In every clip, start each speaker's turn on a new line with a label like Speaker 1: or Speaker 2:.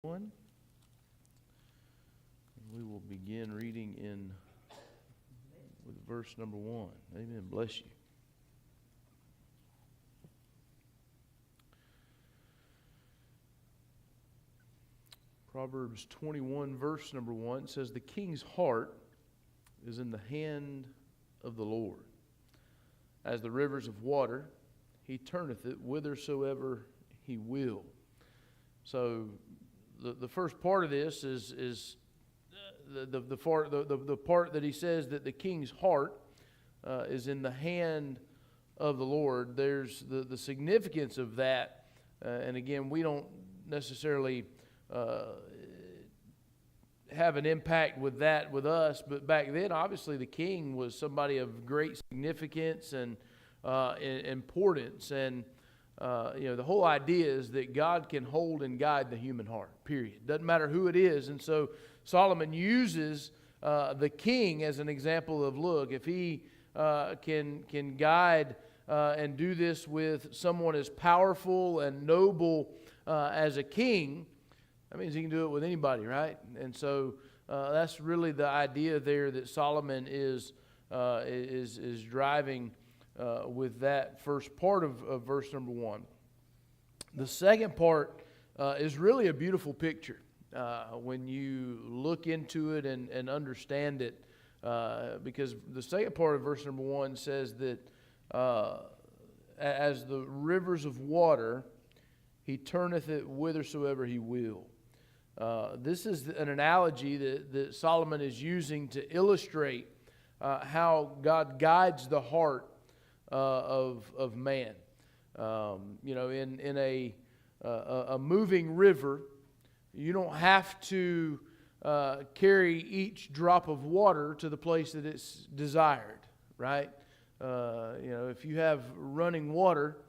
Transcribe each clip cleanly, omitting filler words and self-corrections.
Speaker 1: 1. We will begin reading with verse number 1. Amen. Bless you. Proverbs 21 verse number 1 says, "The king's heart is in the hand of the Lord. As the rivers of water, he turneth it whithersoever he will." So the first part of this is the part that he says that the king's heart is in the hand of the Lord. There's the significance of that, and again, we don't necessarily have an impact with that with us, but back then, obviously, the king was somebody of great significance and importance, and the whole idea is that God can hold and guide the human heart, period. Doesn't matter who it is. And so Solomon uses the king as an example of, look, if he can guide and do this with someone as powerful and noble as a king, that means he can do it with anybody, right? And so that's really the idea there that Solomon is driving with that first part of verse number 1. The second part is really a beautiful picture when you look into it and understand it, because the second part of verse number 1 says that as the rivers of water, he turneth it whithersoever he will. This is an analogy that Solomon is using to illustrate how God guides the heart of man. In a moving river, you don't have to carry each drop of water to the place that it's desired, right? If you have running water,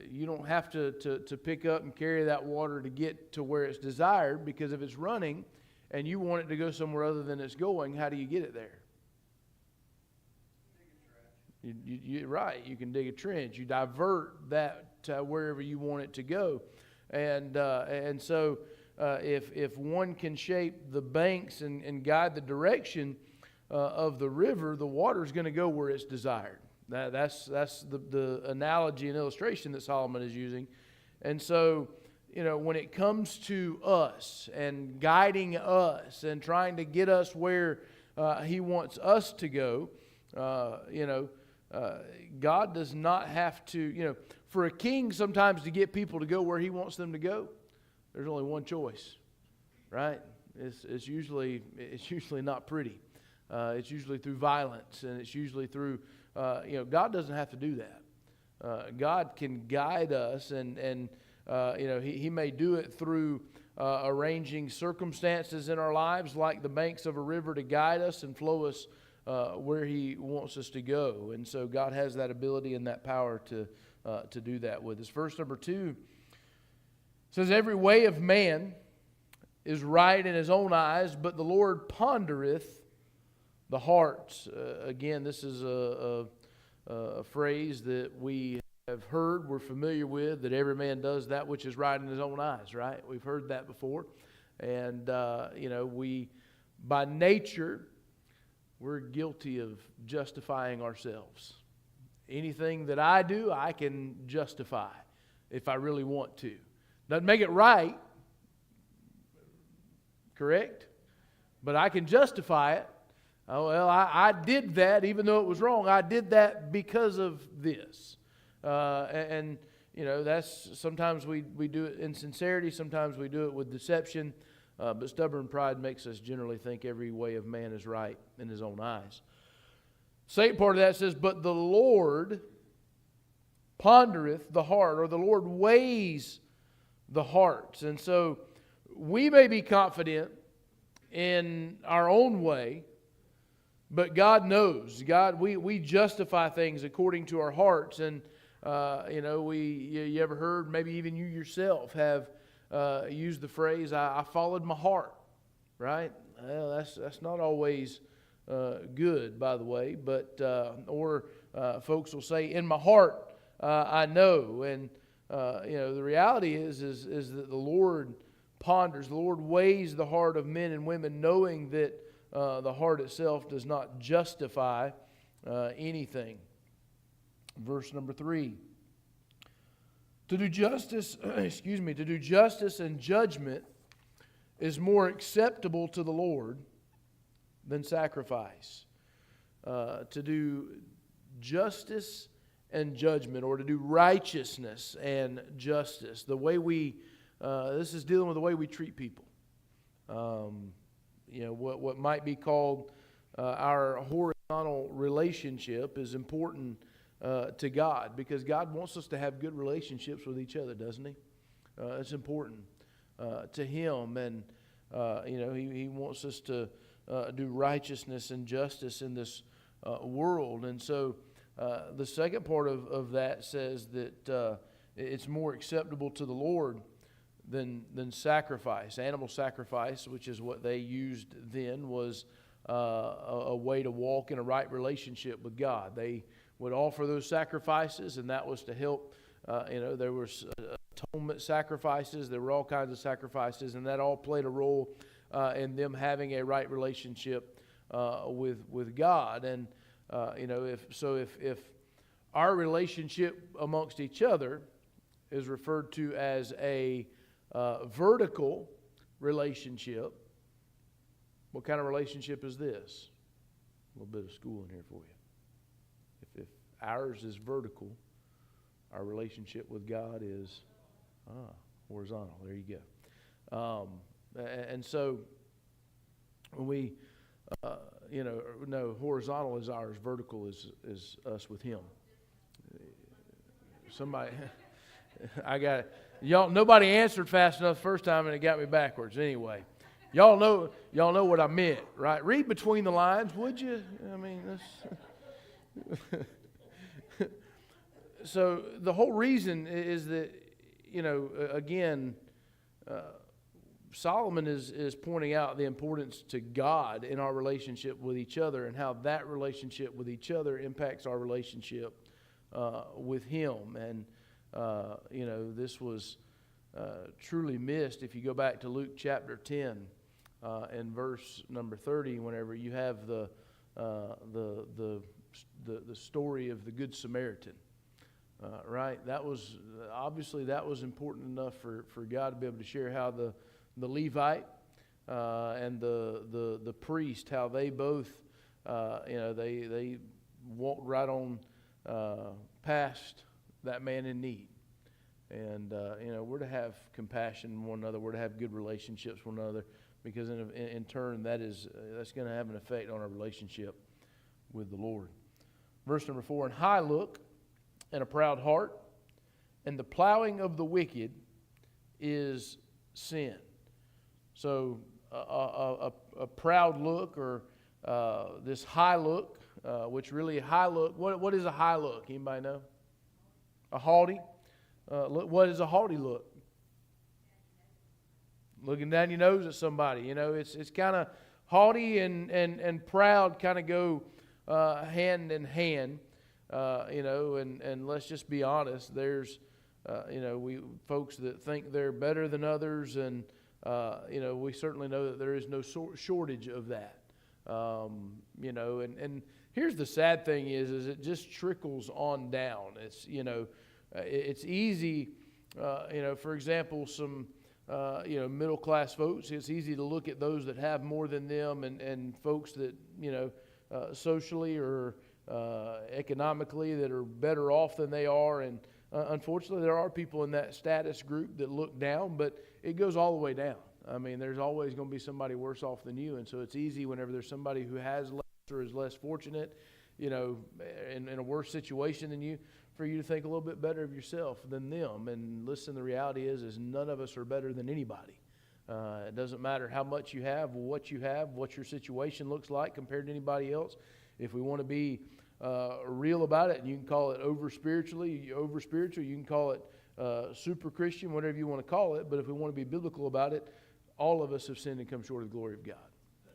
Speaker 1: you don't have to pick up and carry that water to get to where it's desired, because if it's running and you want it to go somewhere other than it's going, how do you get it there? Right, you can dig a trench. You divert that to wherever you want it to go, and so if one can shape the banks and guide the direction of the river, the water is going to go where it's desired. That's the analogy and illustration that Solomon is using. And so, when it comes to us and guiding us and trying to get us where he wants us to go, God does not have to, for a king sometimes to get people to go where he wants them to go, there's only one choice, right? It's usually not pretty. It's usually through violence, and it's usually through, God doesn't have to do that. God can guide us, and he may do it through arranging circumstances in our lives like the banks of a river to guide us and flow us where he wants us to go. And so God has that ability and that power to do that with us. Verse number 2 says, "Every way of man is right in his own eyes, but the Lord pondereth the hearts." Again, this is a phrase that we have heard, we're familiar with, that every man does that which is right in his own eyes, right? We've heard that before. And, we, by nature, we're guilty of justifying ourselves. Anything that I do, I can justify if I really want to. Doesn't make it right, correct? But I can justify it. Oh, well, I did that even though it was wrong. I did that because of this. That's sometimes we do it in sincerity. Sometimes we do it with deception. But stubborn pride makes us generally think every way of man is right in his own eyes. Second part of that says, "But the Lord pondereth the heart," or the Lord weighs the hearts. And so we may be confident in our own way, but God knows. We justify things according to our hearts. And, you ever heard, maybe even you yourself have used the phrase, I followed my heart, right? Well, that's not always good, by the way. But, folks will say, in my heart, I know. And, the reality is that the Lord ponders. The Lord weighs the heart of men and women, knowing that the heart itself does not justify anything. Verse number 3. To do justice, to do justice and judgment is more acceptable to the Lord than sacrifice. To do justice and judgment, or to do righteousness and justice. The way this is dealing with the way we treat people. What might be called our horizontal relationship is important to God, because God wants us to have good relationships with each other, doesn't He? It's important to Him, and He wants us to do righteousness and justice in this world. And so the second part of that says that it's more acceptable to the Lord than sacrifice. Animal sacrifice, which is what they used then, was a way to walk in a right relationship with God. They would offer those sacrifices, and that was to help. There was atonement sacrifices. There were all kinds of sacrifices, and that all played a role in them having a right relationship with God. And if our relationship amongst each other is referred to as a vertical relationship, what kind of relationship is this? A little bit of school in here for you. If ours is vertical, our relationship with God is horizontal. There you go. And so when we, horizontal is ours, vertical is us with Him. Somebody, y'all. Nobody answered fast enough the first time, and it got me backwards. Anyway, y'all know what I meant, right? Read between the lines, would you? I mean, so the whole reason is that, again, Solomon is pointing out the importance to God in our relationship with each other, and how that relationship with each other impacts our relationship with Him. And this was truly missed if you go back to Luke chapter 10 and verse number 30. Whenever you have the story of the Good Samaritan. Right? That was important enough for God to be able to share how the Levite and the priest, how they both, they walked right on past that man in need. And we're to have compassion on one another. We're to have good relationships with one another, because in turn that's going to have an effect on our relationship with the Lord. Verse number 4, "And high look and a proud heart, and the plowing of the wicked is sin." So a proud look, or this high look, which really a high look. What is a high look? Anybody know? A haughty. What is a haughty look? Looking down your nose at somebody. It's kind of haughty and proud kind of go hand in hand. And let's just be honest. There's, we folks that think they're better than others, and we certainly know that there is no shortage of that. And here's the sad thing is it just trickles on down. It's it's easy. For example, some middle class folks. It's easy to look at those that have more than them, and folks that socially or economically that are better off than they are. And unfortunately, there are people in that status group that look down, but it goes all the way down. I mean, there's always going to be somebody worse off than you. And so it's easy whenever there's somebody who has less or is less fortunate, in a worse situation than you, for you to think a little bit better of yourself than them. And listen, the reality is none of us are better than anybody. It doesn't matter how much you have, what your situation looks like compared to anybody else. If we want to be real about it, and you can call it over spiritual, you can call it super Christian, whatever you want to call it. But if we want to be biblical about it, all of us have sinned and come short of the glory of God.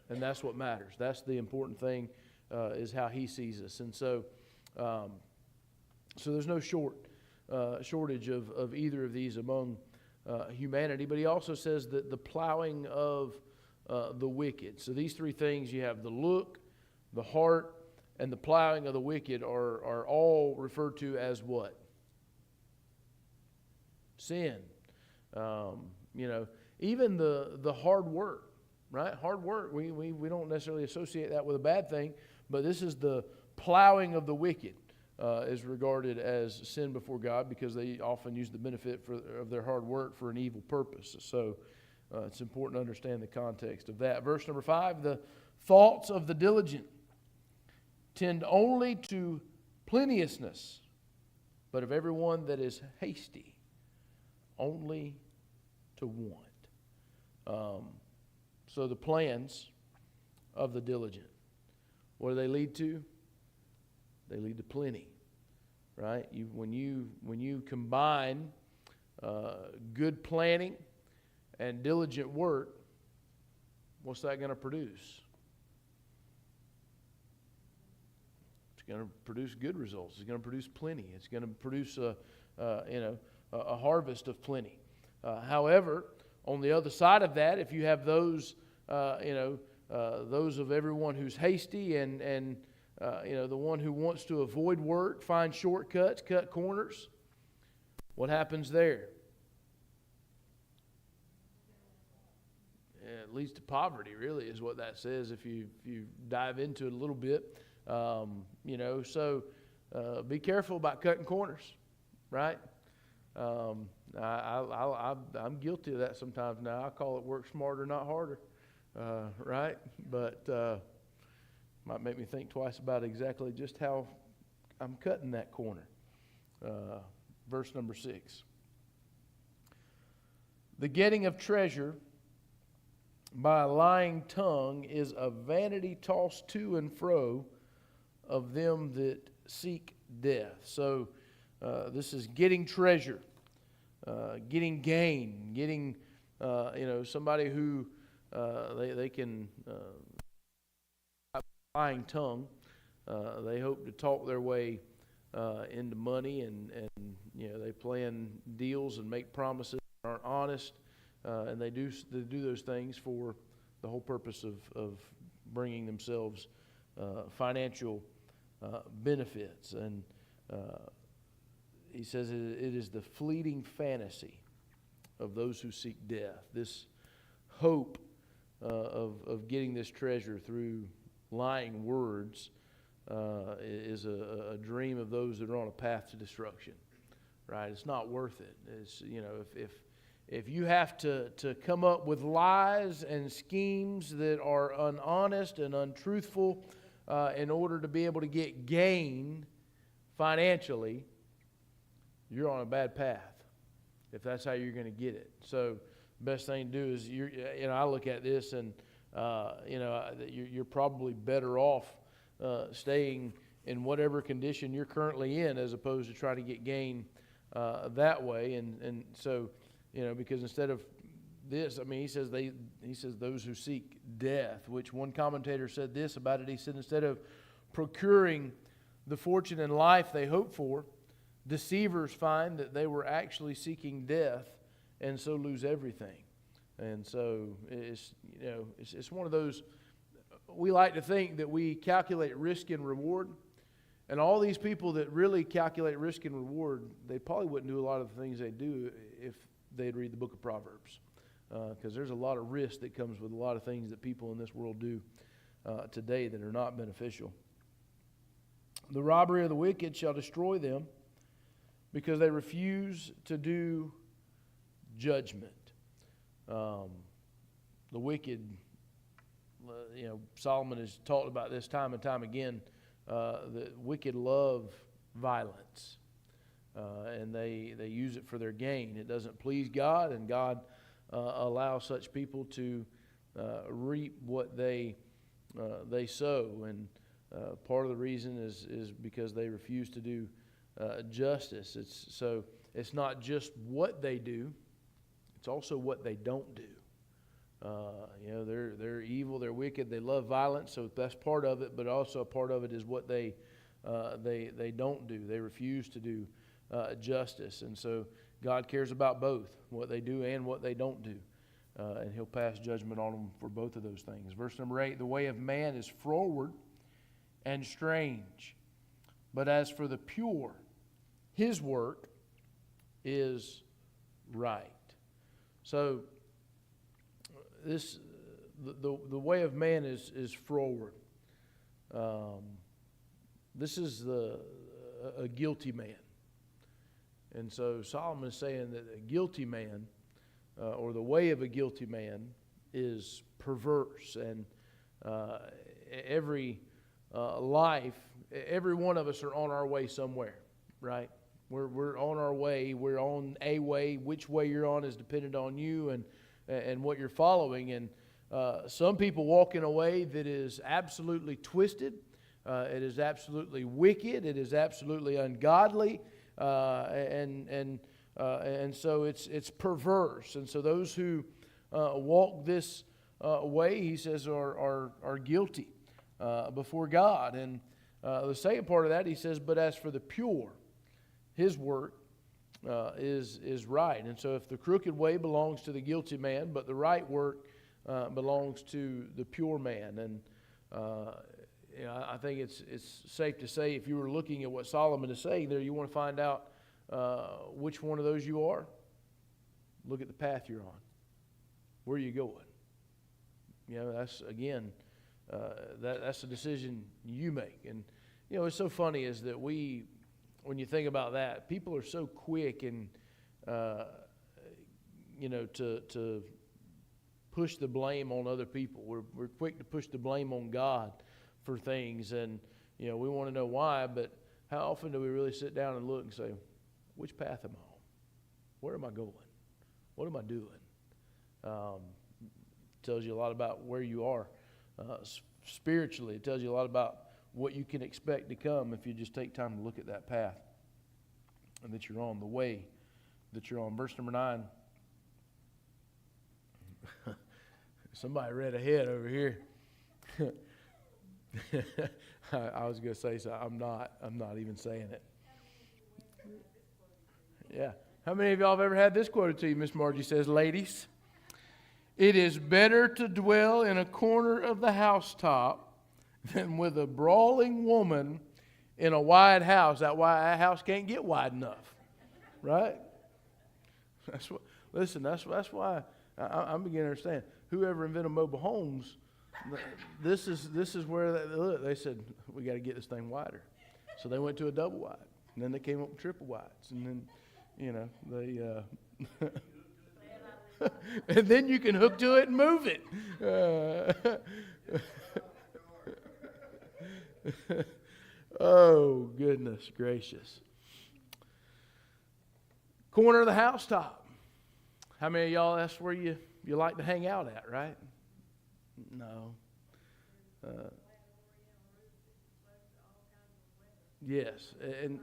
Speaker 1: And that's what matters. That's the important thing, is how He sees us. And so there's no shortage of either of these among humanity. But he also says that the plowing of the wicked. So these three things, you have the look, the heart, and the plowing of the wicked are all referred to as what? Sin. Even the hard work, right? Hard work, we don't necessarily associate that with a bad thing, but this is the plowing of the wicked is regarded as sin before God because they often use the benefit of their hard work for an evil purpose. So it's important to understand the context of that. Verse number 5, the thoughts of the diligent tend only to plenteousness, but of everyone that is hasty, only to want. So the plans of the diligent, what do they lead to? They lead to plenty, right? When you combine good planning and diligent work, what's that going to produce? It's going to produce good results. It's going to produce plenty. It's going to produce a harvest of plenty. However, on the other side of that, if you have those of everyone who's hasty and the one who wants to avoid work, find shortcuts, cut corners, what happens there? It leads to poverty, really, is what that says if you dive into it a little bit. So be careful about cutting corners, right? I'm guilty of that sometimes now. I call it work smarter, not harder, right? But might make me think twice about exactly just how I'm cutting that corner. Verse number 6. The getting of treasure by a lying tongue is a vanity tossed to and fro of them that seek death. So this is getting treasure, getting gain, getting somebody who they can lying tongue. They hope to talk their way into money, and they plan deals and make promises that aren't honest, and they do those things for the whole purpose of bringing themselves financial benefits. And he says it is the fleeting fantasy of those who seek death. This hope of getting this treasure through lying words is a dream of those that are on a path to destruction, right? It's not worth it. It's, if you have to come up with lies and schemes that are unhonest and untruthful in order to be able to get gain financially, you're on a bad path if that's how you're going to get it. So the best thing to do is, I look at this and you're probably better off staying in whatever condition you're currently in as opposed to trying to get gain that way. And so, because instead of this, he says those who seek death, which one commentator said this about it. He said instead of procuring the fortune and life they hope for, deceivers find that they were actually seeking death and so lose everything. And so it's one of those, we like to think that we calculate risk and reward. And all these people that really calculate risk and reward, they probably wouldn't do a lot of the things they do if they'd read the book of Proverbs. Because there's a lot of risk that comes with a lot of things that people in this world do today that are not beneficial. The robbery of the wicked shall destroy them because they refuse to do judgment. The wicked, Solomon has talked about this time and time again. The wicked love violence, and they use it for their gain. It doesn't please God, and God allows such people to reap what they sow. And part of the reason is because they refuse to do justice. It's not just what they do; it's also what they don't do. They're evil, they're wicked, they love violence, so that's part of it. But also a part of it is what they don't do. They refuse to do justice, and so God cares about both, what they do and what they don't do. And He'll pass judgment on them for both of those things. Verse number 8, the way of man is froward and strange, but as for the pure, his work is right. So the way of man is froward. This is a guilty man. And so Solomon is saying that a guilty man, or the way of a guilty man, is perverse. And every life, every one of us are on our way somewhere, right? We're on our way. We're on a way. Which way you're on is dependent on you and what you're following. And some people walk in a way that is absolutely twisted. It is absolutely wicked. It is absolutely ungodly. And so it's perverse. And so those who walk this way, he says, are guilty before God. And the second part of that, he says, but as for the pure, his work is right. And so if the crooked way belongs to the guilty man, but the right work belongs to the pure man. And I think it's safe to say, if you were looking at what Solomon is saying there, you want to find out which one of those you are. Look at the path you're on. Where are you going? That's, again, that's a decision you make. And, it's so funny is that when you think about that, people are so quick and, to push the blame on other people. We're quick to push the blame on God for things, and we want to know why, but how often do we really sit down and look and say, which path am I on? Where am I going? What am I doing? Tells you a lot about where you are spiritually. It tells you a lot about what you can expect to come if you just take time to look at that path and that you're on, the way that you're on. Verse number 9. Somebody read ahead over here. I was going to say so. I'm not even saying it. Yeah. How many of y'all have ever had this quoted to you? Miss Margie says, ladies, it is better to dwell in a corner of the housetop than with a brawling woman in a wide house. That house can't get wide enough, right? That's why I'm beginning to understand. Whoever invented mobile homes, this is where they said, we got to get this thing wider. So they went to a double wide, and then they came up with triple wides, and then they and then you can hook to it and move it. Oh, goodness gracious. Corner of the housetop. How many of y'all, that's where you like to hang out at, right? No. Yes. And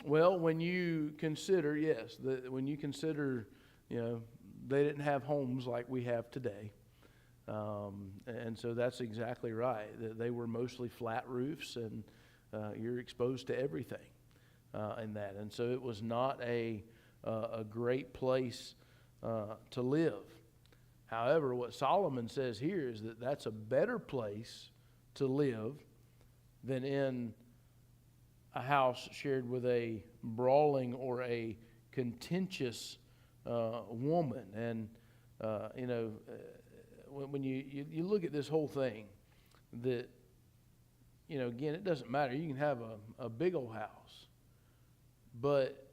Speaker 1: well, when you consider, when you consider, they didn't have homes like we have today. And so that's exactly right. They were mostly flat roofs, and you're exposed to everything in that. And so it was not a great place to live. However, what Solomon says here is that that's a better place to live than in a house shared with a brawling or a contentious woman. And, when you look at this whole thing, that, again, it doesn't matter. You can have a big old house, but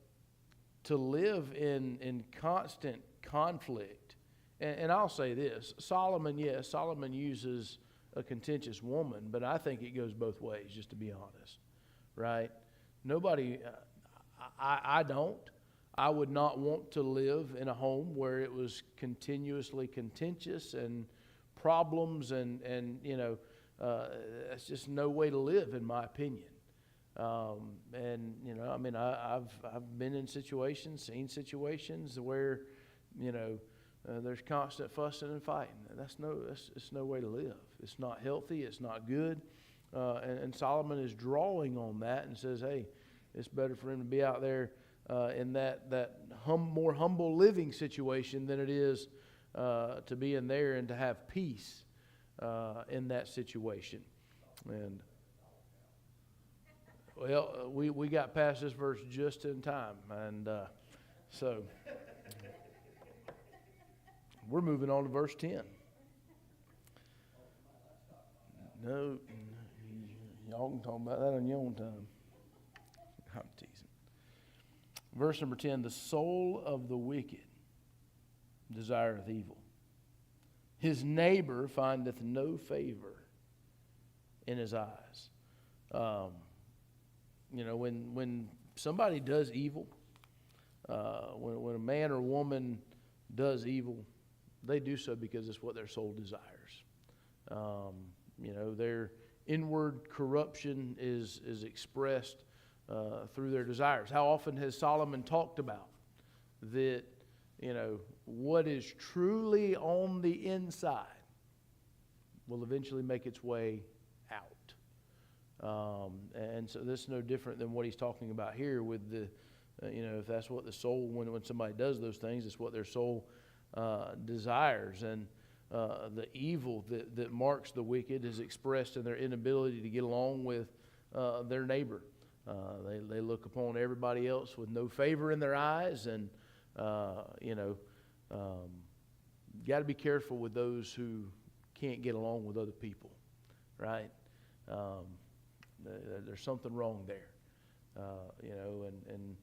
Speaker 1: to live in constant conflict, and I'll say this, Solomon uses a contentious woman, but I think it goes both ways, just to be honest, right? Nobody, I don't. I would not want to live in a home where it was continuously contentious and problems and that's just no way to live, in my opinion. I've been in situations, seen situations where, there's constant fussing and fighting. It's no way to live. It's not healthy. It's not good. And Solomon is drawing on that and says, hey, it's better for him to be out there in that more humble living situation than it is to be in there and to have peace in that situation. And well, we got past this verse just in time, and so we're moving on to verse 10. No, y'all can talk about that on your own time. I'm teasing. Verse number 10, the soul of the wicked desireth evil. His neighbor findeth no favor in his eyes. When somebody does evil, when a man or woman does evil, they do so because it's what their soul desires. Their inward corruption is expressed through their desires. How often has Solomon talked about that, what is truly on the inside will eventually make its way out. And so this is no different than what he's talking about here with the, if that's what the soul, when somebody does those things, it's what their soul desires. And the evil that marks the wicked is expressed in their inability to get along with their neighbor. They look upon everybody else with no favor in their eyes, and got to be careful with those who can't get along with other people, right? There's something wrong there, and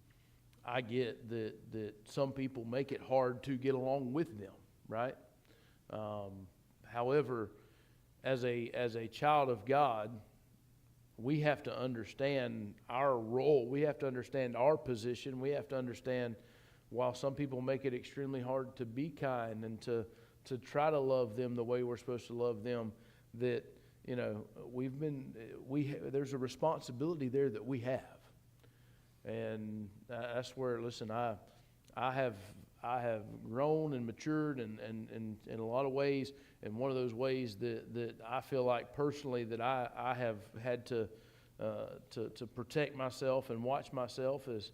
Speaker 1: I get that some people make it hard to get along with them, right? However, as a child of God, we have to understand our role. We have to understand our position. We have to understand, while some people make it extremely hard to be kind and to try to love them the way we're supposed to love them, that there's a responsibility there that we have. And that's where, listen, I have grown and matured and in a lot of ways, and one of those ways that I feel like personally that I have had to protect myself and watch myself is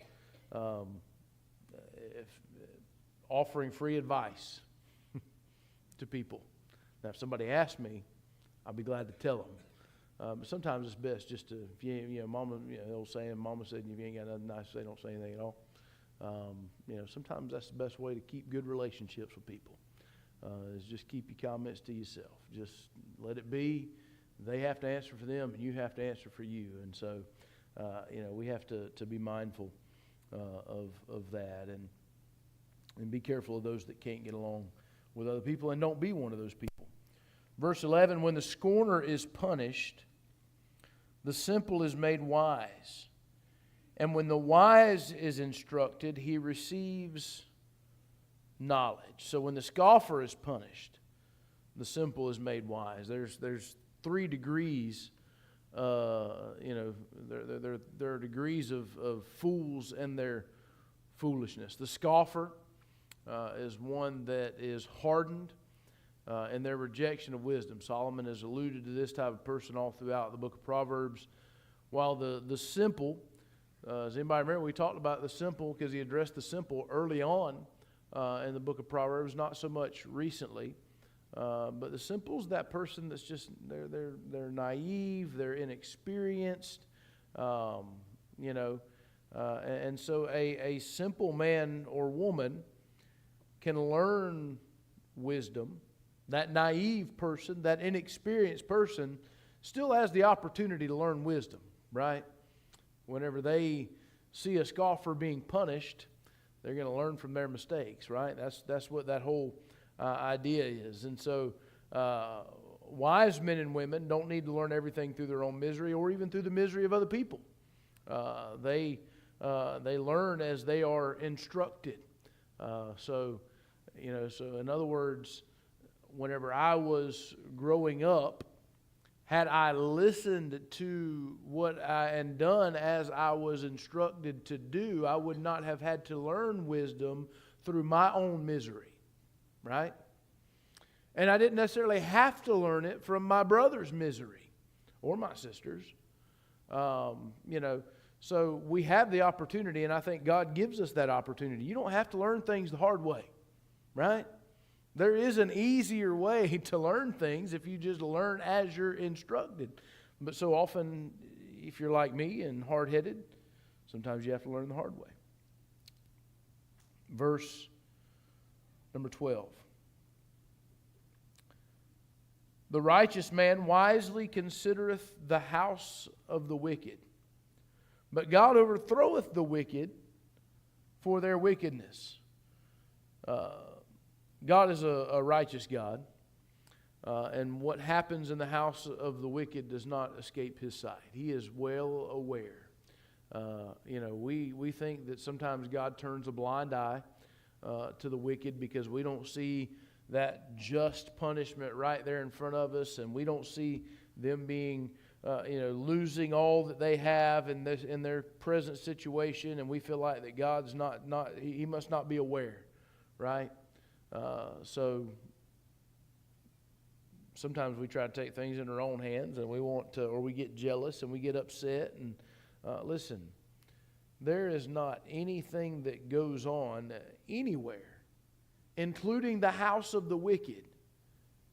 Speaker 1: offering free advice to people. Now, if somebody asks me, I'll be glad to tell them. But sometimes it's best just to, Mama, the old saying, Mama said, if you ain't got nothing nice to say, don't say anything at all. Sometimes that's the best way to keep good relationships with people, is just keep your comments to yourself. Just let it be. They have to answer for them, and you have to answer for you. And so, we have to be mindful of that and be careful of those that can't get along with other people, and don't be one of those people. Verse 11, when the scorner is punished, the simple is made wise. And when the wise is instructed, he receives knowledge. So when the scoffer is punished, the simple is made wise. There's 3 degrees. There are degrees of fools and their foolishness. The scoffer is one that is hardened in their rejection of wisdom. Solomon has alluded to this type of person all throughout the book of Proverbs. While the simple, does anybody remember we talked about the simple because he addressed the simple early on in the book of Proverbs, not so much recently. But the simple is that person that's just they're naive, they're inexperienced, and so a simple man or woman can learn wisdom. That naive person, that inexperienced person, still has the opportunity to learn wisdom, right? Whenever they see a scoffer being punished, they're going to learn from their mistakes, right? That's what that whole idea is. And so wise men and women don't need to learn everything through their own misery or even through the misery of other people. They learn as they are instructed. So in other words, whenever I was growing up, had I listened to what and done as I was instructed to do, I would not have had to learn wisdom through my own misery, right? And I didn't necessarily have to learn it from my brother's misery or my sister's. So we have the opportunity, and I think God gives us that opportunity. You don't have to learn things the hard way, right? There is an easier way to learn things if you just learn as you're instructed. But so often, if you're like me and hard-headed, sometimes you have to learn the hard way. Verse number 12. The righteous man wisely considereth the house of the wicked, but God overthroweth the wicked for their wickedness. God is a righteous God, and what happens in the house of the wicked does not escape His sight. He is well aware. We think that sometimes God turns a blind eye to the wicked because we don't see that just punishment right there in front of us, and we don't see them being, losing all that they have in their present situation, and we feel like that God's He must not be aware, right? So sometimes we try to take things in our own hands, and we want to, or we get jealous and we get upset. And listen, there is not anything that goes on anywhere, including the house of the wicked,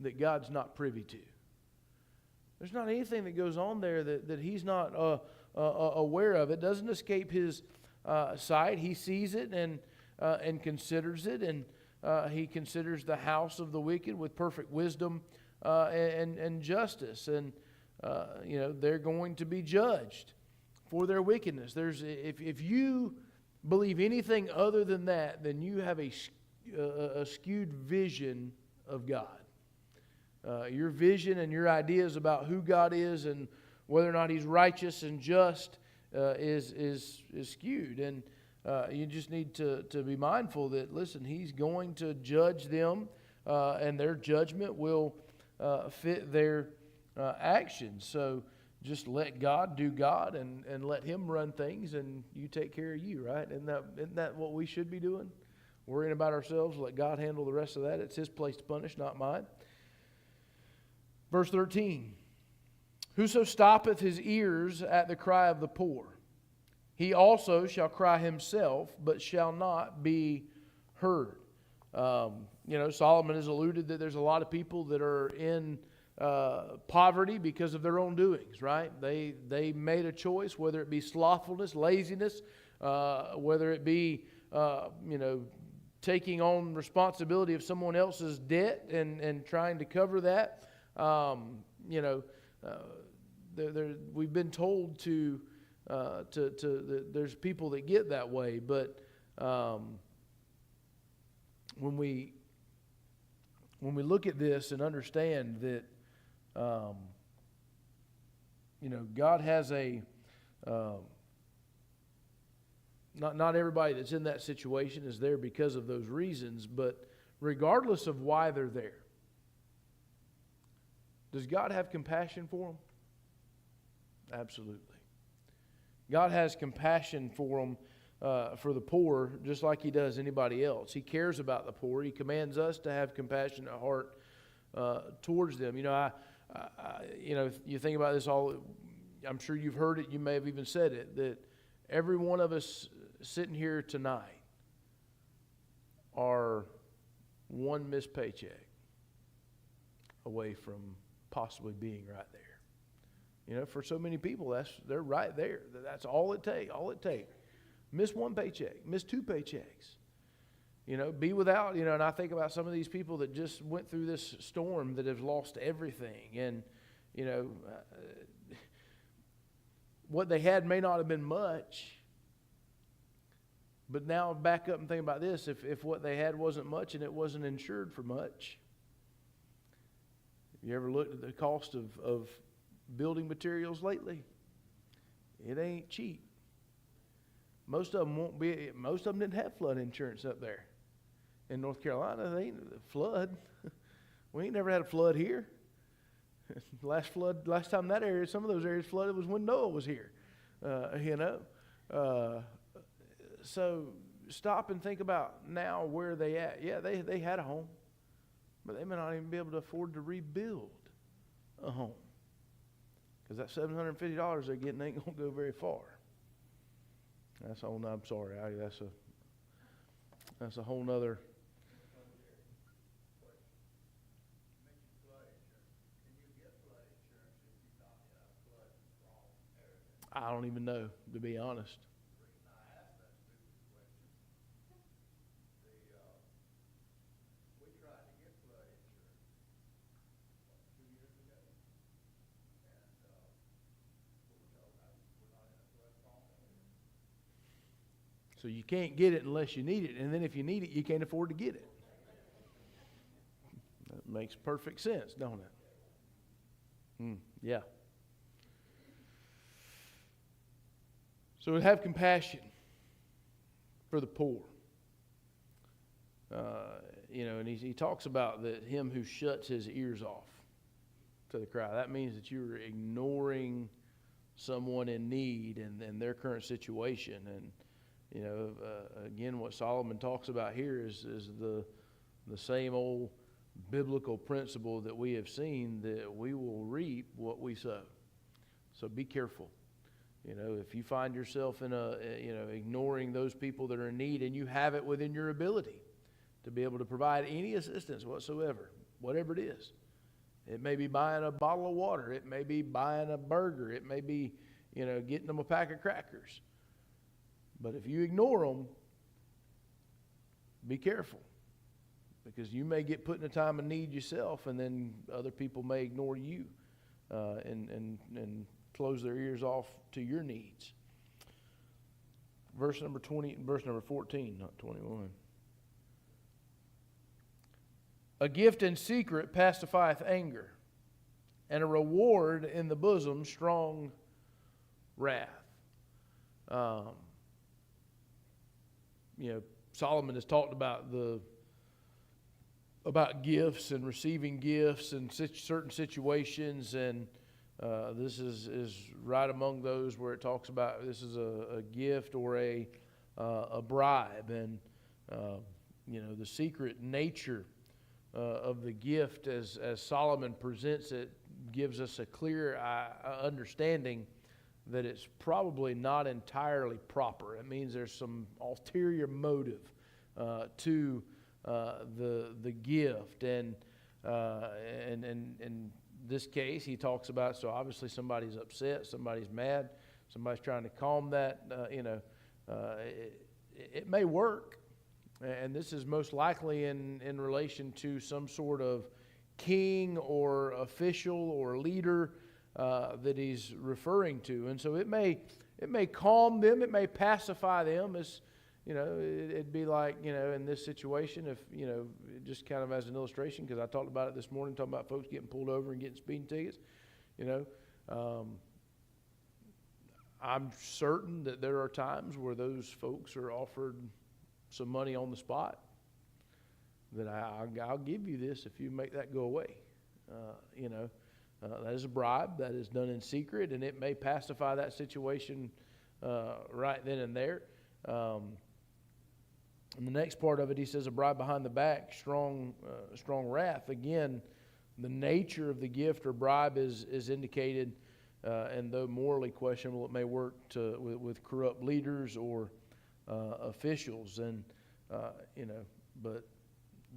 Speaker 1: that God's not privy to. There's not anything that goes on there that He's not aware of. It doesn't escape His sight. He sees it and considers it, and He considers the house of the wicked with perfect wisdom and justice. And they're going to be judged for their wickedness. If you believe anything other than that, then you have a skewed vision of God. Your vision and your ideas about who God is and whether or not He's righteous and just is skewed. And you just need to be mindful that, listen, He's going to judge them, and their judgment will fit their actions. So just let God do God, and let Him run things, and you take care of you, right? Isn't that what we should be doing? Worrying about ourselves, let God handle the rest of that. It's His place to punish, not mine. Verse 13. Whoso stoppeth his ears at the cry of the poor, he also shall cry himself, but shall not be heard. Solomon has alluded that there's a lot of people that are in poverty because of their own doings, right? They made a choice, whether it be slothfulness, laziness, whether it be, taking on responsibility of someone else's debt and trying to cover that. We've been told to there's people that get that way, but when we look at this and understand that God has a not everybody that's in that situation is there because of those reasons, but regardless of why they're there, does God have compassion for them? Absolutely. God has compassion for them, for the poor, just like He does anybody else. He cares about the poor. He commands us to have compassionate heart towards them. You think about this all. I'm sure you've heard it. You may have even said it, that every one of us sitting here tonight are one missed paycheck away from possibly being right there. For so many people, they're right there. That's all it takes. Miss one paycheck, miss two paychecks. Be without, and I think about some of these people that just went through this storm that have lost everything. And, what they had may not have been much. But now back up and think about this. If what they had wasn't much and it wasn't insured for much. Have you ever looked at the cost of building materials lately? It ain't cheap. Most of them didn't have flood insurance up there. In North Carolina, they ain't flood. We ain't never had a flood here. Last time that area, some of those areas flooded was when Noah was here. So stop and think about now where they at. Yeah, they had a home, but they may not even be able to afford to rebuild a home, because that $750 they're getting ain't going to go very far. That's a whole. I'm sorry. That's a whole nother. I don't even know, to be honest. So you can't get it unless you need it, and then if you need it, you can't afford to get it. That makes perfect sense, don't it? Yeah. So have compassion for the poor. And he talks about him who shuts his ears off to the cry. That means that you're ignoring someone in need and their current situation. And again, what Solomon talks about here is the same old biblical principle that we have seen, that we will reap what we sow. So be careful. If you find yourself ignoring those people that are in need, and you have it within your ability to be able to provide any assistance whatsoever, whatever it is. It may be buying a bottle of water. It may be buying a burger. It may be, getting them a pack of crackers. But if you ignore them, be careful, because you may get put in a time of need yourself, and then other people may ignore you and close their ears off to your needs. Verse number 14, not 21. A gift in secret pacifieth anger, and a reward in the bosom strong wrath. Solomon has talked about gifts and receiving gifts and certain situations, and this is right among those where it talks about this is a gift or a bribe, and the secret nature of the gift as Solomon presents it gives us a clear understanding that it's probably not entirely proper. It means there's some ulterior motive to the gift, and in this case, he talks about, so obviously somebody's upset, somebody's mad, somebody's trying to calm that. It may work, and this is most likely in relation to some sort of king or official or leader that he's referring to, and so it may calm them, it may pacify them. As it'd be like in this situation, if just kind of as an illustration, because I talked about it this morning, talking about folks getting pulled over and getting speeding tickets. I'm certain that there are times where those folks are offered some money on the spot, that I'll give you this if you make that go away. That is a bribe. That is done in secret, and it may pacify that situation right then and there. And the next part of it, he says, a bribe behind the back, strong wrath. Again, the nature of the gift or bribe is indicated, and though morally questionable, it may work with corrupt leaders or officials. And but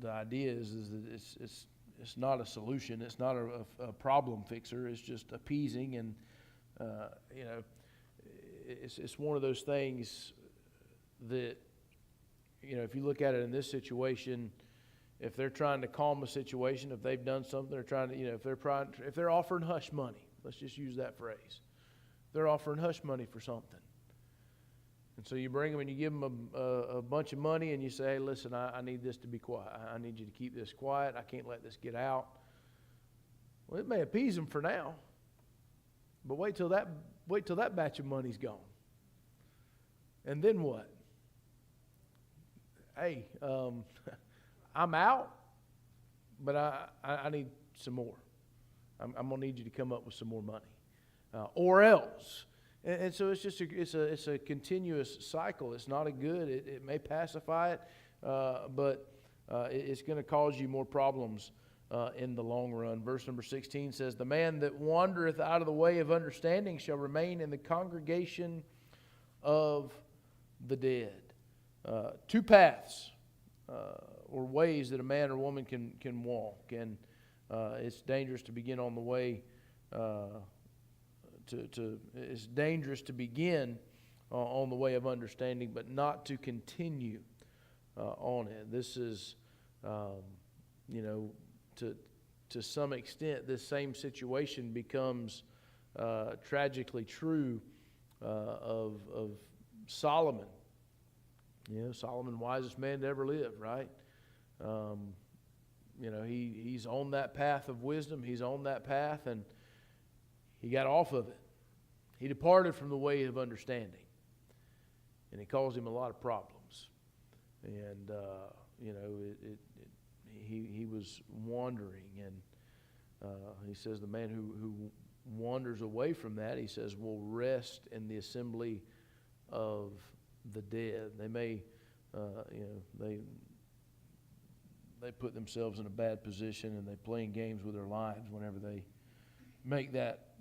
Speaker 1: the idea is that it's not a solution. It's not a problem fixer. It's just appeasing, and it's one of those things that, if you look at it in this situation, if they're trying to calm a situation, if they've done something, they're trying to, if they're offering hush money, let's just use that phrase. They're offering hush money for something. And so you bring them and you give them a bunch of money, and you say, hey, listen, I need this to be quiet. I need you to keep this quiet. I can't let this get out. Well, it may appease them for now, but wait till that batch of money's gone. And then what? Hey, I'm out, but I need some more. I'm going to need you to come up with some more money, or else. And so it's just it's a continuous cycle. It's not a good. It may pacify it, but it's going to cause you more problems in the long run. Verse number 16 says, "The man that wandereth out of the way of understanding shall remain in the congregation of the dead. Two paths or ways that a man or woman can walk, and it's dangerous to begin on the way. It's dangerous to begin on the way of understanding, but not to continue on it. This is, to some extent, this same situation becomes tragically true of Solomon. Solomon, wisest man to ever live, right? He's on that path of wisdom. He's on that path, and he got off of it. He departed from the way of understanding, and it caused him a lot of problems. And he was wandering, and he says the man who wanders away from that, he says, will rest in the assembly of the dead. They may, they put themselves in a bad position, and they playing games with their lives whenever they make that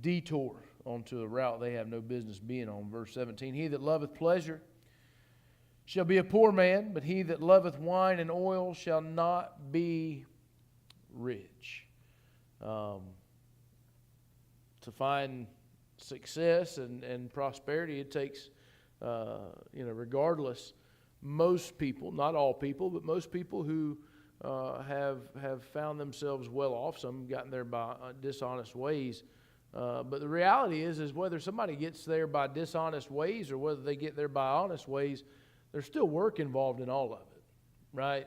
Speaker 1: detour onto a route they have no business being on. Verse 17, he that loveth pleasure shall be a poor man, but he that loveth wine and oil shall not be rich. To find success and prosperity, it takes, regardless, most people, not all people, but most people who have found themselves well off, some have gotten there by dishonest ways. But the reality is whether somebody gets there by dishonest ways or whether they get there by honest ways, there's still work involved in all of it, right?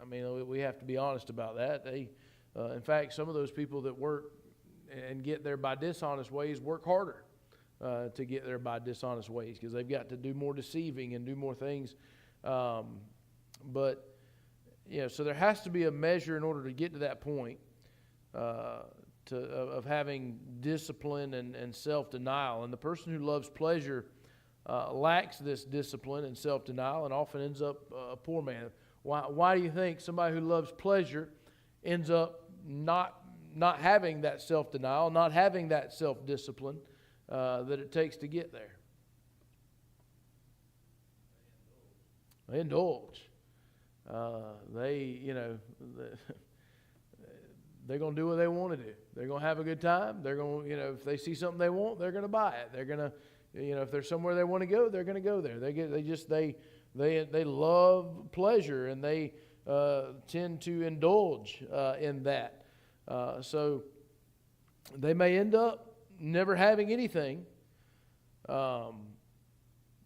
Speaker 1: I mean, we have to be honest about that. In fact, some of those people that work and get there by dishonest ways work harder to get there by dishonest ways because they've got to do more deceiving and do more things. So there has to be a measure in order to get to that point of having discipline and self-denial. And the person who loves pleasure lacks this discipline and self-denial and often ends up a poor man. Why do you think somebody who loves pleasure ends up not having that self-denial, not having that self-discipline that it takes to get there? They indulge. They're going to do what they want to do. They're going to have a good time. They're going to, if they see something they want, they're going to buy it. They're going to, if there's somewhere they want to go, they're going to go there. They love pleasure, and they tend to indulge in that. So they may end up never having anything.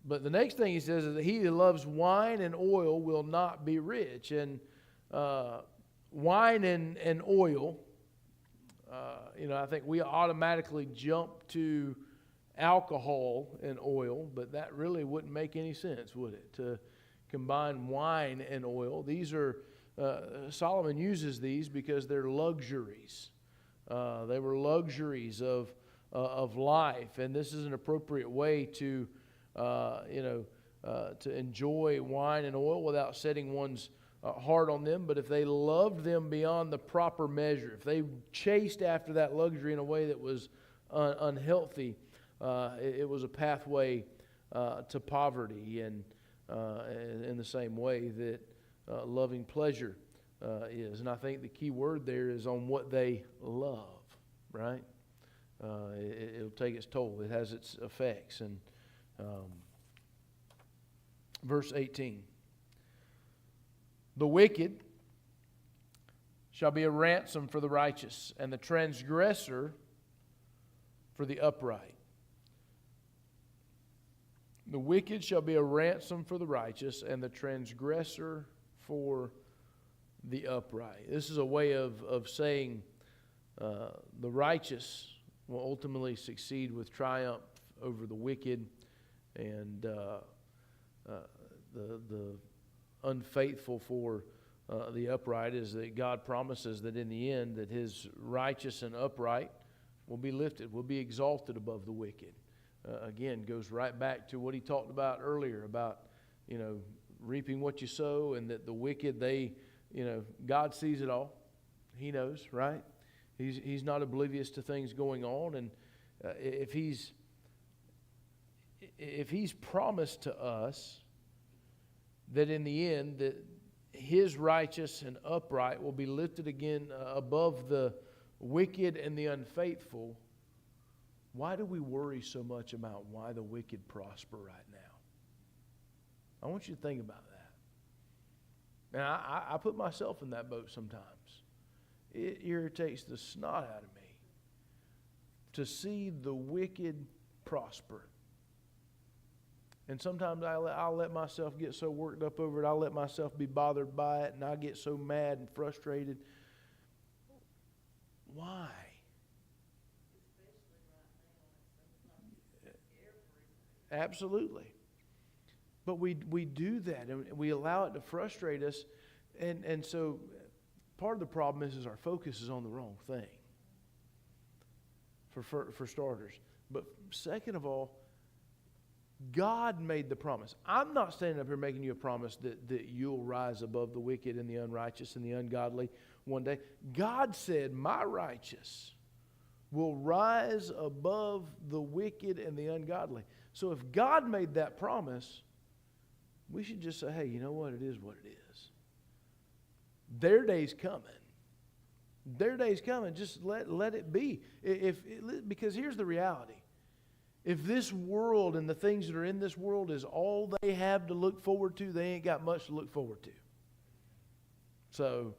Speaker 1: But the next thing he says is that he that loves wine and oil will not be rich. And wine and oil, I think we automatically jump to alcohol and oil, but that really wouldn't make any sense, would it? To combine wine and oil. These are, Solomon uses these because they're luxuries. They were luxuries of life, and this is an appropriate way to enjoy wine and oil without setting one's heart on them. But if they loved them beyond the proper measure, if they chased after that luxury in a way that was unhealthy, it was a pathway to poverty, and in the same way that loving pleasure is. And I think the key word there is on what they love, right? It'll take its toll. It has its effects. And verse 18, the wicked shall be a ransom for the righteous, and the transgressor for the upright. The wicked shall be a ransom for the righteous, and the transgressor for the upright. This is a way of saying the righteous will ultimately succeed with triumph over the wicked, and the unfaithful for the upright is that God promises that in the end that his righteous and upright will be lifted, will be exalted above the wicked. Again, goes right back to what he talked about earlier about, reaping what you sow, and that the wicked, God sees it all. He knows, right? He's not oblivious to things going on, and if if He's promised to us that in the end that His righteous and upright will be lifted again above the wicked and the unfaithful, why do we worry so much about why the wicked prosper right now? I want you to think about that. And I put myself in that boat sometimes. It irritates the snot out of me to see the wicked prosper. And sometimes I'll let myself get so worked up over it. I'll let myself be bothered by it, and I get so mad and frustrated. Why? Absolutely. But we do that, and we allow it to frustrate us. And so part of the problem is our focus is on the wrong thing, for starters. But second of all, God made the promise. I'm not standing up here making you a promise that you'll rise above the wicked and the unrighteous and the ungodly one day. God said, my righteous will rise above the wicked and the ungodly. So if God made that promise, we should just say, hey, you know what? It is what it is. Their day's coming. Their day's coming. Just let it be. Because here's the reality. If this world and the things that are in this world is all they have to look forward to, they ain't got much to look forward to. So,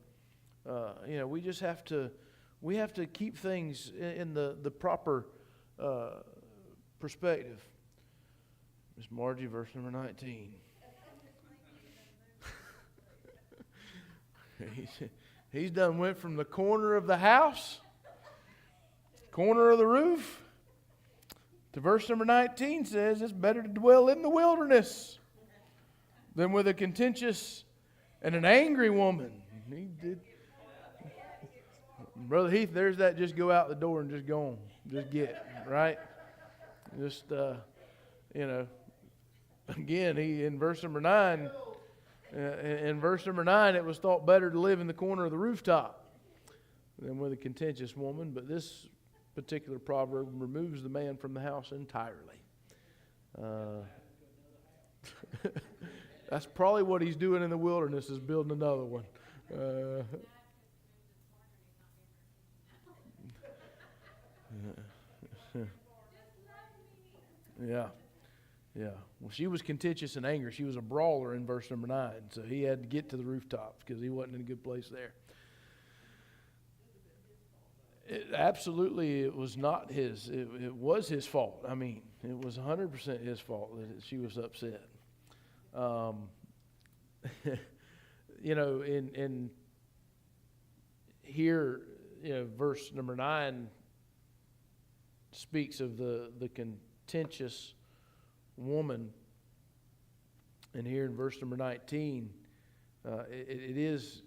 Speaker 1: we just have to keep things in the proper perspective. Miss Margie, verse number 19. He's done went from the corner of the house, corner of the roof, to verse number 19 says, it's better to dwell in the wilderness than with a contentious and an angry woman. He did. Brother Heath, there's that just go out the door and just go on. Just get, right? Just, again, in verse number 9, it was thought better to live in the corner of the rooftop than with a contentious woman. But this particular proverb removes the man from the house entirely. That's probably what he's doing in the wilderness, is building another one. Yeah. Well, she was contentious and angry. She was a brawler in verse number 9. So he had to get to the rooftops because he wasn't in a good place there. It was not his. It was his fault. I mean, it was 100% his fault that she was upset. In here, verse number 9 speaks of the contentious woman, and here in verse number 19, it is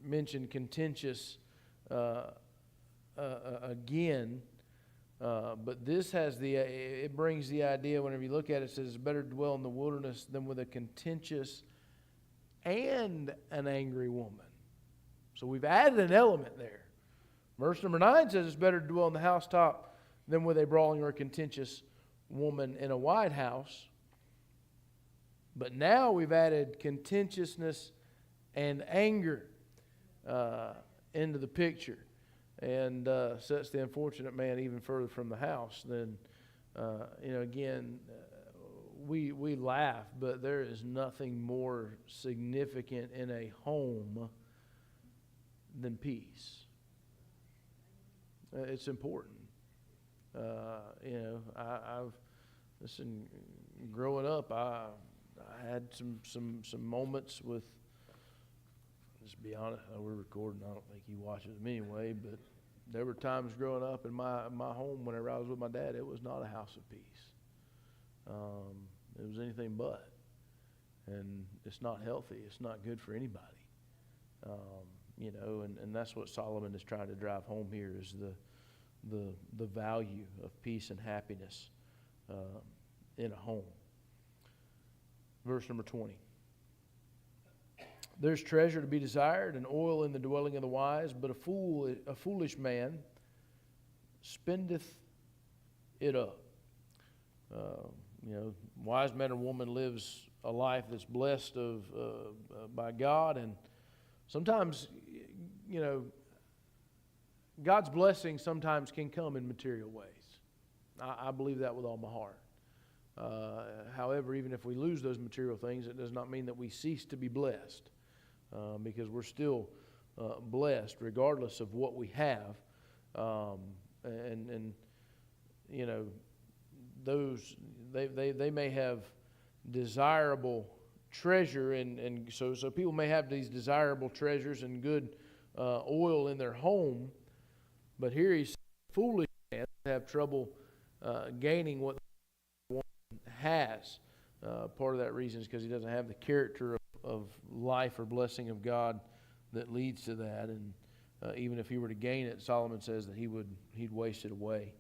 Speaker 1: mentioned contentious again, but this has it brings the idea. Whenever you look at it, it says it's better to dwell in the wilderness than with a contentious and an angry woman. So we've added an element there. Verse number 9 says it's better to dwell in the housetop than with a brawling or a contentious woman in a white house. But now we've added contentiousness and anger into the picture, and sets the unfortunate man even further from the house. Then, we laugh, but there is nothing more significant in a home than peace. It's important. Growing up, I had some moments with, just be honest, we're recording, I don't think he watches them anyway, but there were times growing up in my home, whenever I was with my dad, it was not a house of peace. It was anything but. And it's not healthy. It's not good for anybody. And that's what Solomon is trying to drive home here, is the value of peace and happiness in a home. Verse number 20. There's treasure to be desired and oil in the dwelling of the wise, but a foolish man spendeth it up. wise man or woman lives a life that's blessed by God, and sometimes, God's blessing sometimes can come in material ways. I believe that with all my heart. However, even if we lose those material things, it does not mean that we cease to be blessed, because we're still blessed regardless of what we have. Those they may have desirable treasure, and so people may have these desirable treasures and good oil in their home, but here he's foolish man have trouble gaining what one has. Part of that reason is because he doesn't have the character of life or blessing of God that leads to that. And even if he were to gain it, Solomon says that he'd waste it away,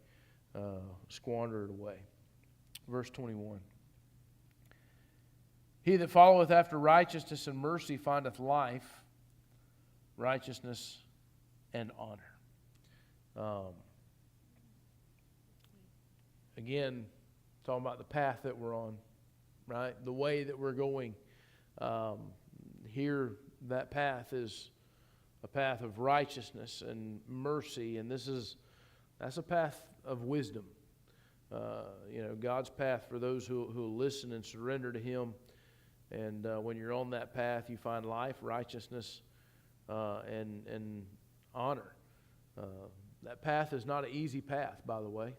Speaker 1: squander it away. Verse 21. He that followeth after righteousness and mercy findeth life, righteousness, and honor. Again, talking about the path that we're on, right? The way that we're going. Here, that path is a path of righteousness and mercy, and that's a path of wisdom. God's path for those who listen and surrender to Him. And when you're on that path, you find life, righteousness, and honor. That path is not an easy path, by the way.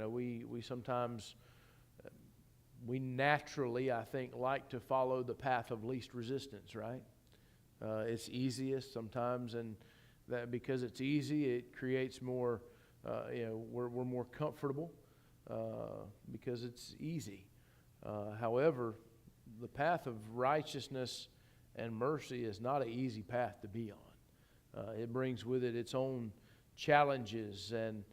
Speaker 1: We sometimes, we naturally, I think, like to follow the path of least resistance, right? It's easiest sometimes, and that because it's easy, it creates more, we're more comfortable because it's easy. However, the path of righteousness and mercy is not an easy path to be on. It brings with it its own challenges, and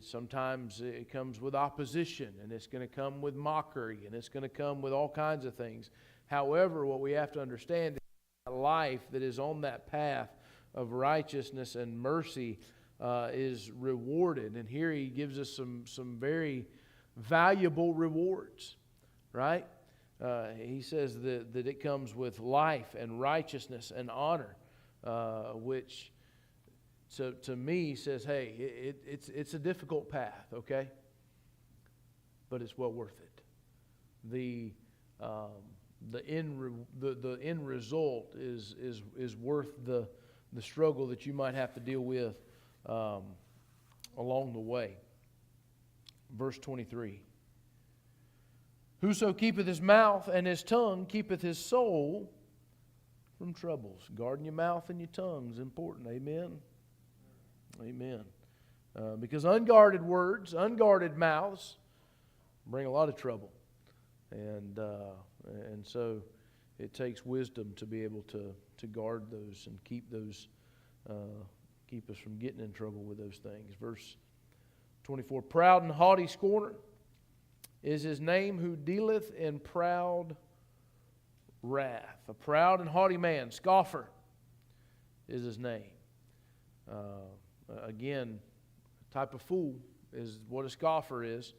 Speaker 1: sometimes it comes with opposition, and it's going to come with mockery, and it's going to come with all kinds of things. However, what we have to understand is that life that is on that path of righteousness and mercy is rewarded. And here he gives us some very valuable rewards, right? He says that it comes with life and righteousness and honor, which to me says, hey, it's a difficult path, okay? But it's well worth it. The end result is worth the struggle that you might have to deal with along the way. Verse 23. Whoso keepeth his mouth and his tongue keepeth his soul from troubles. Guarding your mouth and your tongue is important. Amen? Amen. Because unguarded words, unguarded mouths bring a lot of trouble. And so it takes wisdom to be able to guard those and keep those, keep us from getting in trouble with those things. Verse 24, proud and haughty scorner is his name who dealeth in proud wrath. A proud and haughty man, scoffer, is his name. Again, type of fool is what a scoffer is.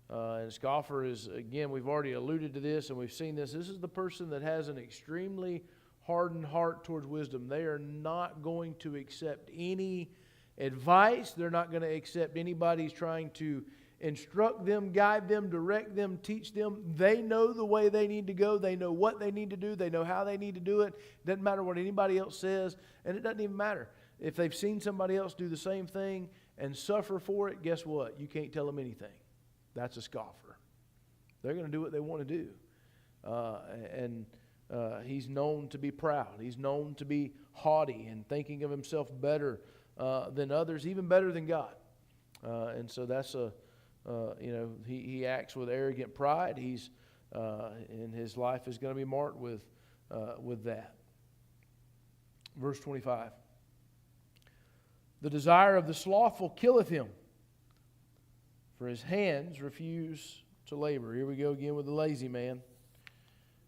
Speaker 1: And a scoffer is, again, we've already alluded to this and we've seen this. This is the person that has an extremely hardened heart towards wisdom. They are not going to accept any advice. They're not going to accept anybody's trying to instruct them, guide them, direct them, teach them. They know the way they need to go. They know what they need to do. They know how they need to do it. It doesn't matter what anybody else says, and it doesn't even matter. If they've seen somebody else do the same thing and suffer for it, guess what? You can't tell them anything. That's a scoffer. They're going to do what they want to do. He's known to be proud. He's known to be haughty and thinking of himself better than others, even better than God. And so that's he acts with arrogant pride. And his life is going to be marked with that. Verse 25. The desire of the slothful killeth him, for his hands refuse to labor. Here we go again with the lazy man.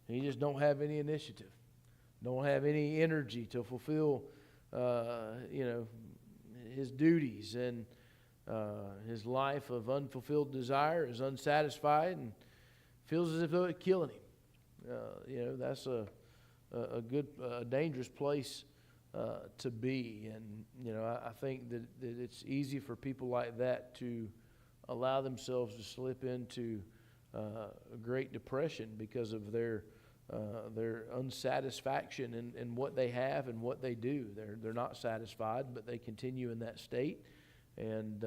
Speaker 1: He just don't have any initiative, don't have any energy to fulfill, his duties. And his life of unfulfilled desire is unsatisfied and feels as if though it's killing him. That's a dangerous place to be. And, I think that it's easy for people like that to allow themselves to slip into a great depression because of their unsatisfaction in what they have and what they do. They're not satisfied, but they continue in that state. And,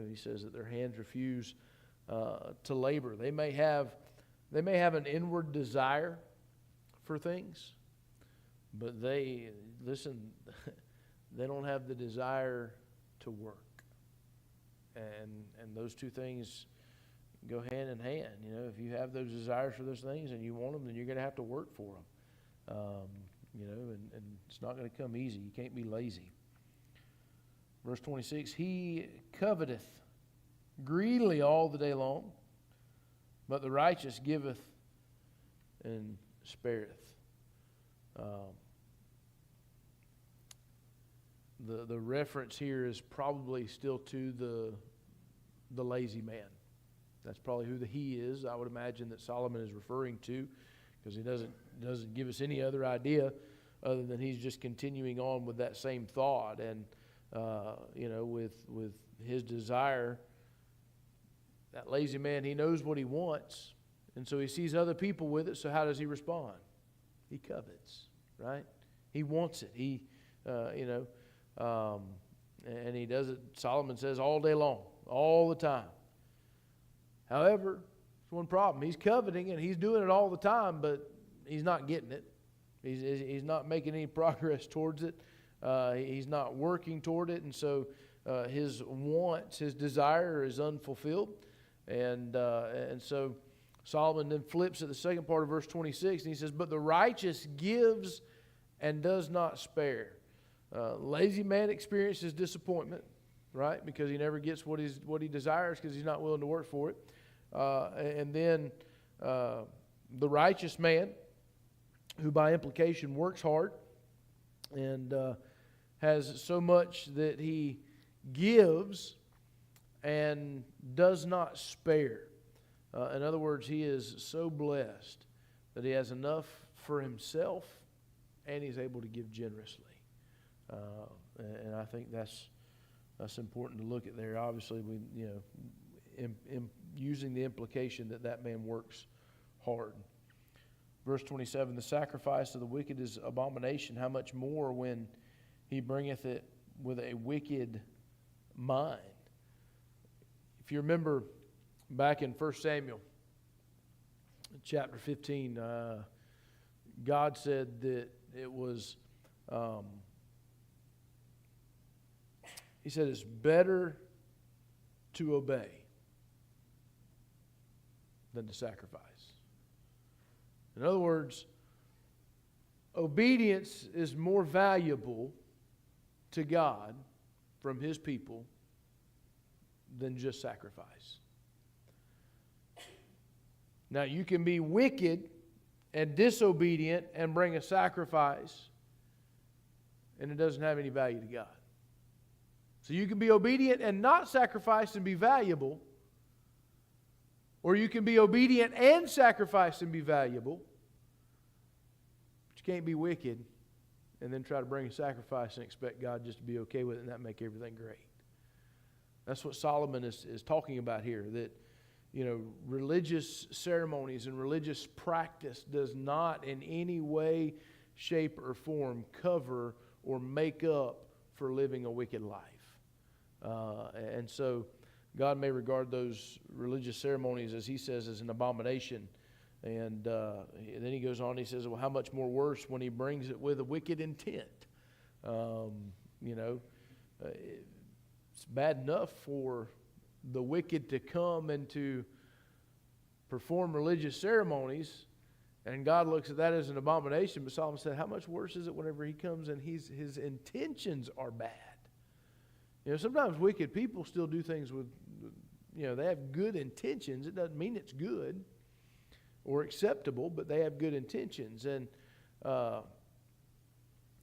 Speaker 1: he says that their hands refuse to labor. They may have an inward desire for things, but they don't have the desire to work. And those two things go hand in hand. If you have those desires for those things and you want them, then you're going to have to work for them. And it's not going to come easy. You can't be lazy. Verse 26, he coveteth greedily all the day long, but the righteous giveth and spareth. The reference here is probably still to the lazy man. That's probably who the he is. I would imagine that Solomon is referring to, because he doesn't give us any other idea other than he's just continuing on with that same thought. And with his desire, that lazy man, he knows what he wants, and so he sees other people with it. So how does he respond? He covets, right? He wants it. And he does it, Solomon says, all day long, all the time. However, there's one problem. He's coveting and he's doing it all the time, but he's not getting it. He's not making any progress towards it. He's not working toward it, and so his wants, his desire is unfulfilled. And so Solomon then flips at the second part of verse 26, and he says, but the righteous gives and does not spare. Lazy man experiences disappointment, right? Because he never gets what he desires because he's not willing to work for it. And then the righteous man, who by implication works hard and has so much that he gives and does not spare. In other words, he is so blessed that he has enough for himself and he's able to give generously. And I think that's important to look at there. Obviously, using the implication that man works hard. Verse 27, the sacrifice of the wicked is abomination. How much more when he bringeth it with a wicked mind? If you remember back in 1 Samuel chapter 15, God said that it was, he said it's better to obey than to sacrifice. In other words, obedience is more valuable to God from His people than just sacrifice. Now, you can be wicked and disobedient and bring a sacrifice, and it doesn't have any value to God. So you can be obedient and not sacrifice and be valuable, or you can be obedient and sacrifice and be valuable, but you can't be wicked and then try to bring a sacrifice and expect God just to be okay with it and that make everything great. That's what Solomon is talking about here, that religious ceremonies and religious practice does not in any way, shape, or form cover or make up for living a wicked life. And so God may regard those religious ceremonies, as he says, as an abomination. And then he goes on, he says, well, how much more worse when he brings it with a wicked intent? It's bad enough for the wicked to come and to perform religious ceremonies, and God looks at that as an abomination. But Solomon said, how much worse is it whenever he comes and his intentions are bad? Sometimes wicked people still do things with, they have good intentions. It doesn't mean it's good or acceptable, but they have good intentions. And,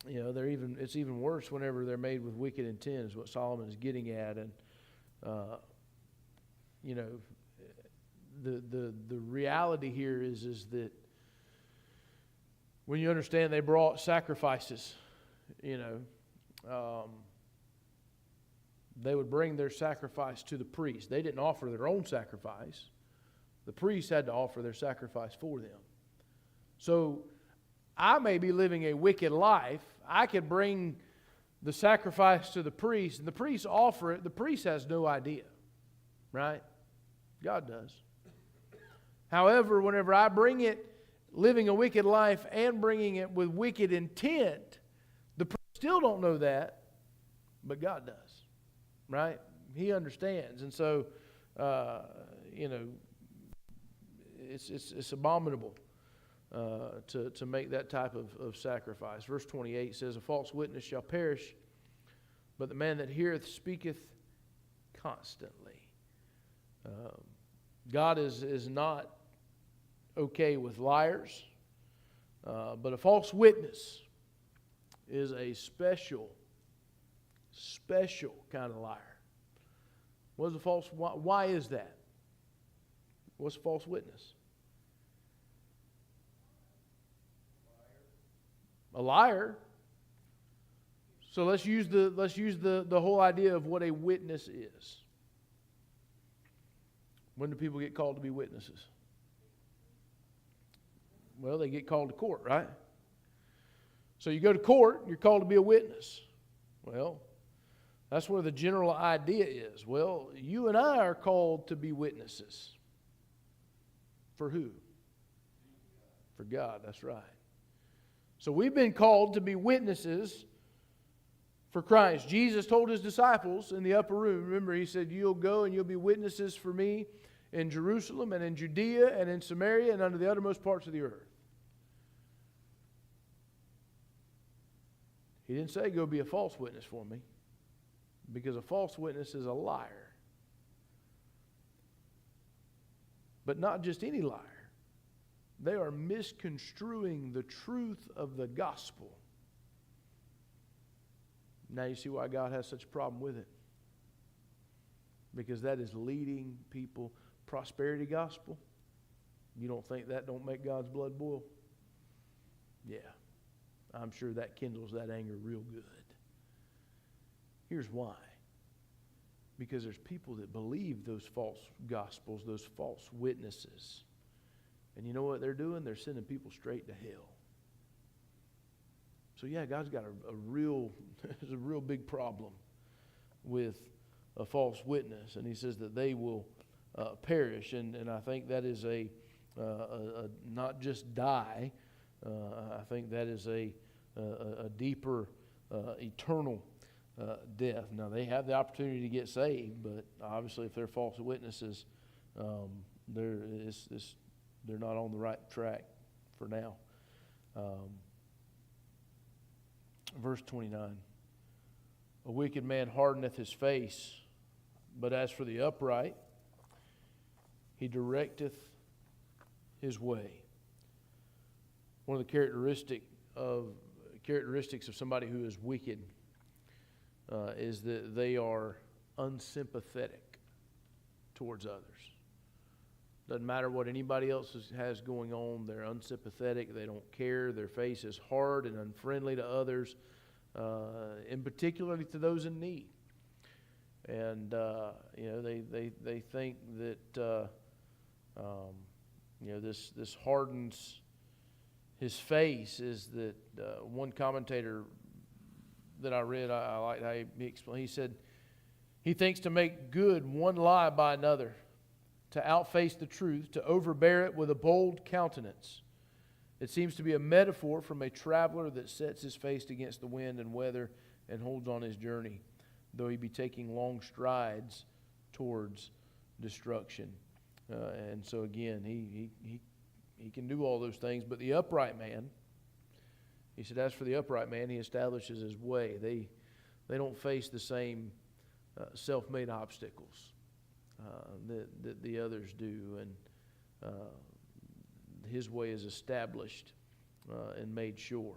Speaker 1: it's even worse whenever they're made with wicked intent, is what Solomon is getting at. And you know, the reality here is that when you understand they brought sacrifices, you know, they would bring their sacrifice to the priest. They didn't offer their own sacrifice. The priest had to offer their sacrifice for them. So I may be living a wicked life. I could bring the sacrifice to the priest, and the priest offer it. The priest has no idea, right? God does. However, whenever I bring it, living a wicked life and bringing it with wicked intent, the priest still don't know that, but God does, right? He understands. And so, you know, it's abominable to make that type of sacrifice. Verse 28 says, a false witness shall perish, but the man that heareth speaketh constantly. God is not okay with liars, but a false witness is a special kind of liar. What is a false? Why is that? What's a false witness? A liar. So let's use the whole idea of what a witness is. When do people get called to be witnesses? Well, they get called to court, right? So you go to court, you're called to be a witness. Well, that's where the general idea is. Well, you and I are called to be witnesses. For who? For God, that's right. So we've been called to be witnesses for Christ. Jesus told his disciples in the upper room, remember, he said, you'll go and you'll be witnesses for me in Jerusalem and in Judea and in Samaria and unto the uttermost parts of the earth. He didn't say go be a false witness for me, because a false witness is a liar. But not just any liar. They are misconstruing the truth of the gospel. Now you see why God has such a problem with it. Because that is leading people. Prosperity gospel. You don't think that don't make God's blood boil? Yeah. I'm sure that kindles that anger real good. Here's why. Because there's people that believe those false gospels, those false witnesses. And you know what they're doing? They're sending people straight to hell. So yeah, God's got a real big problem with a false witness. And he says that they will perish. And I think that is a not just die. I think that is a deeper eternal death. Now, they have the opportunity to get saved, but obviously if they're false witnesses, they're not on the right track for now. Verse 29, a wicked man hardeneth his face, but as for the upright, he directeth his way. One of the characteristics of somebody who is wicked is that they are unsympathetic towards others. Doesn't matter what anybody else has going on. They're unsympathetic. They don't care. Their face is hard and unfriendly to others, and particularly to those in need. And they think that this hardens his face. Is that one commentator that I read? I liked how he explained. He said he thinks to make good one lie by another, to outface the truth, to overbear it with a bold countenance. It seems to be a metaphor from a traveler that sets his face against the wind and weather and holds on his journey, though he be taking long strides towards destruction. And so again, he can do all those things, but the upright man, he said, as for the upright man, he establishes his way. They don't face the same self-made obstacles that the others do, and his way is established and made sure.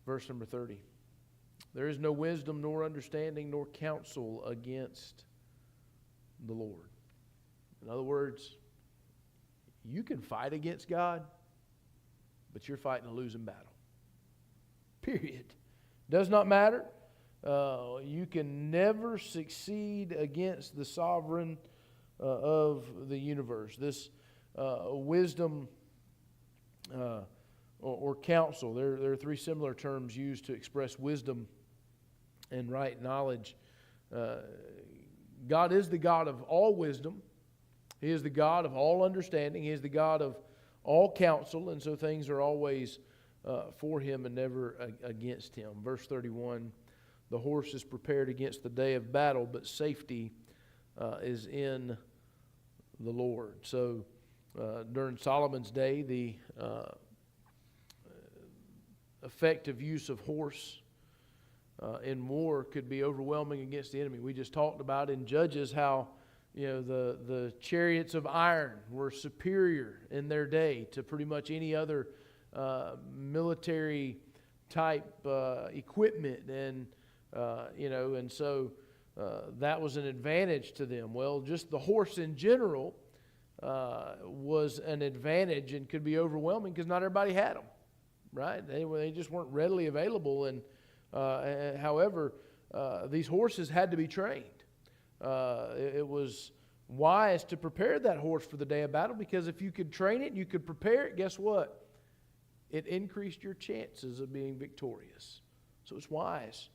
Speaker 1: Verse number 30. There is no wisdom, nor understanding, nor counsel against the Lord. In other words, you can fight against God, but you're fighting a losing battle. Period. Does not matter. You can never succeed against the sovereign of the universe. This wisdom or counsel, there are three similar terms used to express wisdom and right knowledge. God is the God of all wisdom. He is the God of all understanding. He is the God of all counsel, and so things are always for Him and never against Him. Verse 31, the horse is prepared against the day of battle, but safety is in the Lord. So during Solomon's day, the effective use of horse in war could be overwhelming against the enemy. We just talked about in Judges how the chariots of iron were superior in their day to pretty much any other military type equipment, and so that was an advantage to them. Well, just the horse in general was an advantage and could be overwhelming because not everybody had them, right? They just weren't readily available, and however, these horses had to be trained. It was wise to prepare that horse for the day of battle, because if you could train it, you could prepare it, guess what? It increased your chances of being victorious. So it's wise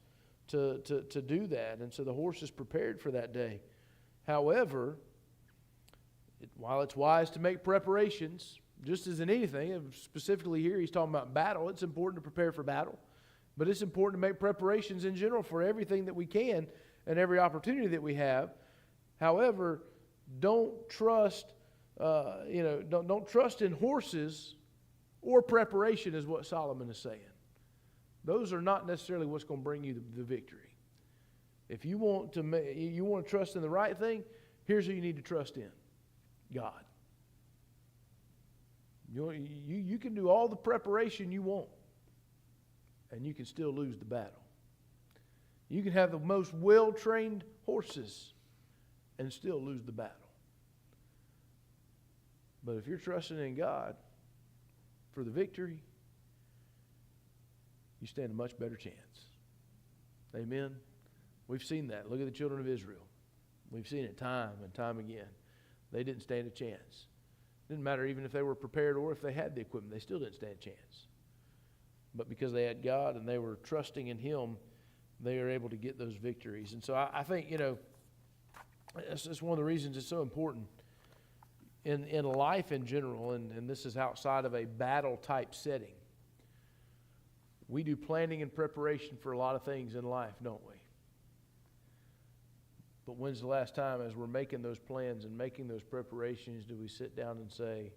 Speaker 1: to do that. And so the horse is prepared for that day. However, while it's wise to make preparations, just as in anything, specifically here he's talking about battle, it's important to prepare for battle. But it's important to make preparations in general for everything that we can and every opportunity that we have. However, don't trust, don't trust in horses or preparation, is what Solomon is saying. Those are not necessarily what's going to bring you the victory. If you want to trust in the right thing, here's who you need to trust in: God. You can do all the preparation you want, and you can still lose the battle. You can have the most well-trained horses and still lose the battle. But if you're trusting in God for the victory, you stand a much better chance. Amen? We've seen that. Look at the children of Israel. We've seen it time and time again. They didn't stand a chance. It didn't matter even if they were prepared or if they had the equipment. They still didn't stand a chance. But because they had God and they were trusting in Him, they are able to get those victories. And so I think, it's one of the reasons it's so important in life in general, and this is outside of a battle-type setting. We do planning and preparation for a lot of things in life, don't we? But when's the last time, as we're making those plans and making those preparations, do we sit down and say,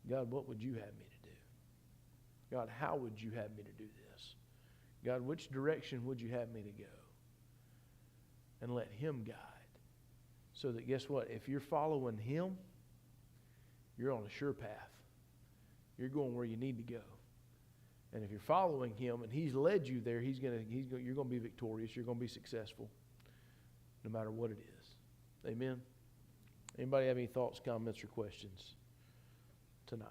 Speaker 1: God, what would you have me to do? God, how would you have me to do this? God, which direction would you have me to go? And let Him guide. So that, guess what? If you're following Him, you're on a sure path. You're going where you need to go. And if you're following Him and He's led you there, you're going to be victorious. You're going to be successful, no matter what it is. Amen? Anybody have any thoughts, comments, or questions tonight?